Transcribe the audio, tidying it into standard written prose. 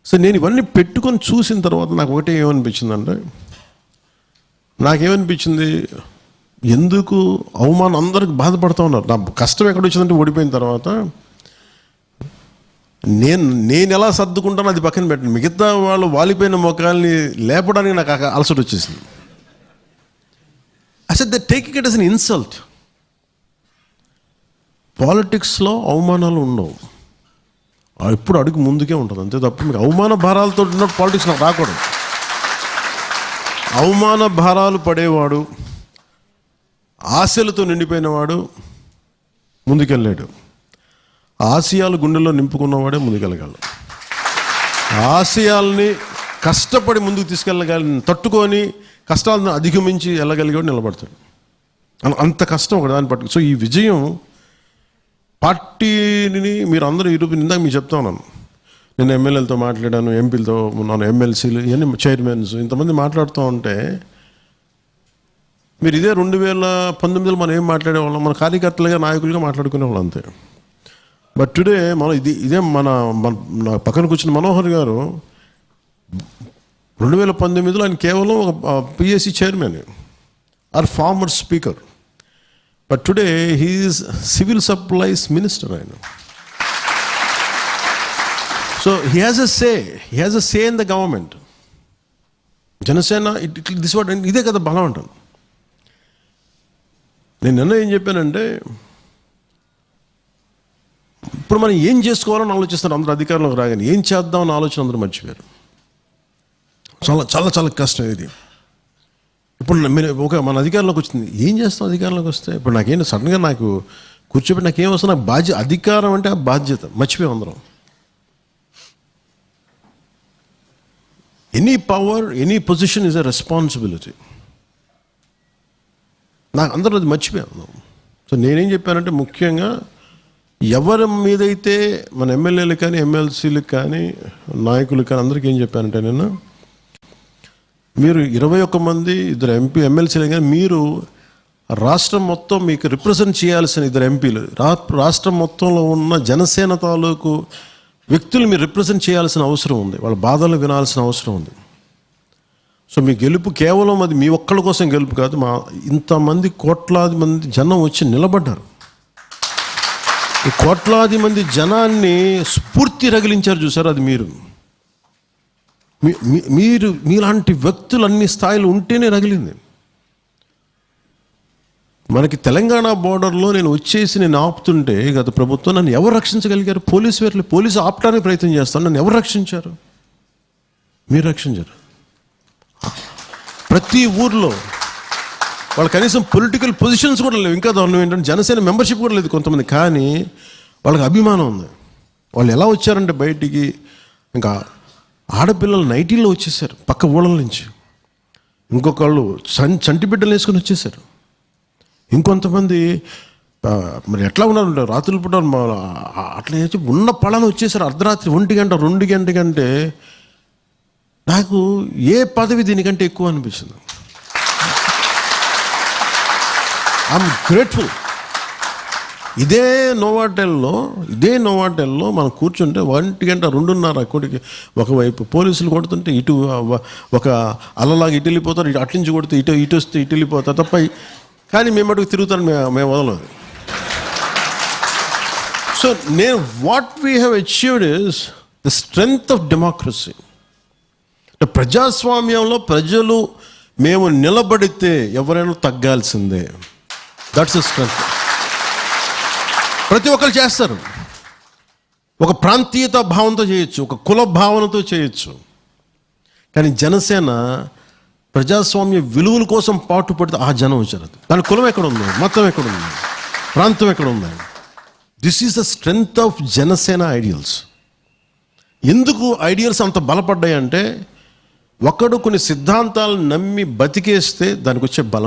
So నేను ఇవన్నీ పెట్టుకొని చూసిన తర్వాత నాకు ఒకటే ఏమనిపించిందంటే, నాకేమనిపించింది, ఎందుకు అవమానం, అందరికి బాధపడుతూ ఉన్నారు. నా కష్టం ఎక్కడ వచ్చిందంటే ఓడిపోయిన తర్వాత నేను ఎలా సర్దుకుంటానో అది పక్కన పెట్టండి, మిగతా వాళ్ళు వాలిపోయిన మొఖాల్ని లేపడానికి నాకు అలసట వచ్చేసింది. అసలు they taking it as an insult. పాలిటిక్స్లో అవమానాలు ఉండవు, ఎప్పుడు అడుగు ముందుకే ఉంటుంది, అంతే తప్ప మీకు అవమాన భారాలతో ఉన్న పాలిటిక్స్ నాకు రాకూడదు. అవమాన భారాలు పడేవాడు, ఆశలతో నిండిపోయినవాడు ముందుకెళ్ళాడు. ఆశయాలు గుండెల్లో నింపుకున్నవాడే ముందుకెళ్ళగలడు. ఆశయాల్ని కష్టపడి ముందుకు తీసుకెళ్ళగలి, తట్టుకొని కష్టాలను అధిగమించి వెళ్ళగలిగాడు నిలబడతాడు. అంత కష్టం ఒక దాన్ని పట్టుకు. సో ఈ విజయం పార్టీని మీరు అందరూ ఇందాక మీకు చెప్తా ఉన్నాను, నేను ఎమ్మెల్యేలతో మాట్లాడాను, ఎంపీలతో ఉన్నాను, ఎమ్మెల్సీలు, ఇవన్నీ చైర్మన్స్, ఇంతమంది మాట్లాడుతూ ఉంటే మీరు ఇదే 2019లో మనం ఏం మాట్లాడేవాళ్ళం, మన కార్యకర్తలుగా నాయకులుగా మాట్లాడుకునేవాళ్ళం అంతే. బట్ టుడే మనం ఇదే మన పక్కన కూర్చున్న మనోహర్ గారు 2019లో ఆయన కేవలం ఒక PSC chairman or former speaker. But today he is civil supplies minister ఆయన. So he has a say in the government. Janasena ఇదే కదా బలం అంటాను. నేను నిన్న ఏం చెప్పానంటే, ఇప్పుడు మనం ఏం చేసుకోవాలని ఆలోచిస్తారు అందరూ, అధికారంలోకి రాగానే ఏం చేద్దామని ఆలోచన అందరూ మర్చిపోయారు. చాలా చాలా చాలా కష్టం ఇది. ఇప్పుడు మన అధికారంలోకి వచ్చింది, ఏం చేస్తాం అధికారంలోకి వస్తే? ఇప్పుడు నాకేం సడన్గా నాకు కూర్చోబెట్టి నాకేం వస్తుంది, నాకు బాధ్యత, అధికారం అంటే ఆ బాధ్యత మర్చిపోయాం అందరం. Any power, any position is a responsibility. నాకు అందరూ అది మర్చిపోయాను. సో నేనేం చెప్పానంటే, ముఖ్యంగా ఎవరి మీదైతే మన ఎమ్మెల్యేలకు కానీ ఎమ్మెల్సీలకు కానీ నాయకులకు కానీ అందరికీ ఏం చెప్పానంటే, నేను మీరు 21 మంది, 2 ఎమ్మెల్సీలు కానీ మీరు రాష్ట్రం మొత్తం మీకు రిప్రజెంట్ చేయాల్సిన 2 ఎంపీలు, రాష్ట్రం మొత్తంలో ఉన్న జనసేన తాలూకు వ్యక్తులు మీరు రిప్రజెంట్ చేయాల్సిన అవసరం ఉంది, వాళ్ళ బాధలు వినాల్సిన అవసరం ఉంది. సో మీ గెలుపు కేవలం అది మీ ఒక్కళ్ళ కోసం గెలుపు కాదు, ఇంతమంది కోట్లాది మంది జనం వచ్చి నిలబడ్డారు. ఈ కోట్లాది మంది జనాన్ని స్ఫూర్తి రగిలించారు చూసారు, అది మీరు మీలాంటి వ్యక్తులు అన్ని స్థాయిలు ఉంటేనే రగిలింది. మనకి తెలంగాణ బోర్డర్లో నేను వచ్చేసి నేను ఆపుతుంటే గత ప్రభుత్వం నన్ను ఎవరు రక్షించగలిగారు? పోలీసు ఆపడానికి ప్రయత్నం చేస్తాను, నన్ను ఎవరు రక్షించారు? మీరు రక్షించారు. ప్రతి ఊర్లో వాళ్ళు కనీసం పొలిటికల్ పొజిషన్స్ కూడా లేవు. ఇంకా దారుణం ఏంటంటే జనసేన మెంబర్షిప్ కూడా లేదు కొంతమంది, కానీ వాళ్ళకి అభిమానం ఉంది. వాళ్ళు ఎలా వచ్చారంటే బయటికి, ఇంకా ఆడపిల్లలు నైటీల్లో వచ్చేసారు పక్క ఊళ్ళ నుంచి, ఇంకొకళ్ళు చంటి బిడ్డలు వేసుకొని వచ్చేసారు, ఇంకొంతమంది మరి ఎట్లా ఉన్నారు రాత్రులు పూట అట్లా ఉన్న పళ్ళని వచ్చేసారు. అర్ధరాత్రి 1 గంట 2 గంట కంటే నాకు ఏ పదవి దీనికంటే ఎక్కువ అనిపిస్తుంది. I'm grateful. ఇదే నోవాటెల్లో మనం కూర్చుంటే 1 గంట 2:30 కొడికి ఒకవైపు పోలీసులు కొడుతుంటే ఇటు ఒక అల్లలాగా ఇటు వెళ్ళిపోతారు, ఇటు అట్నుంచి కొడితే ఇటు వస్తే ఇటు వెళ్ళిపోతారు తప్ప, కానీ మేము అటుకు తిరుగుతాను, మేము వదలం. So what we have achieved is the strength of democracy. ప్రజాస్వామ్యంలో ప్రజలు మేము నిలబడితే ఎవరైనా తగ్గాల్సిందే. That's the strength. ప్రతి ఒక్కరు చేస్తారు, ఒక ప్రాంతీయత భావంతో చేయొచ్చు, ఒక కుల భావనతో చేయొచ్చు, కానీ జనసేన ప్రజాస్వామ్య విలువల కోసం పాటుపడితే ఆ జనం వచ్చారు. దాని కులం ఎక్కడ ఉంది, మతం ఎక్కడ ఉంది, ప్రాంతం ఎక్కడ ఉంది? This is the strength of Janasena ideals. ఎందుకు ఐడియల్స్ అంత బలపడ్డాయి అంటే, ఒకడు కొన్ని సిద్ధాంతాలను నమ్మి బతికేస్తే దానికి వచ్చే బలం.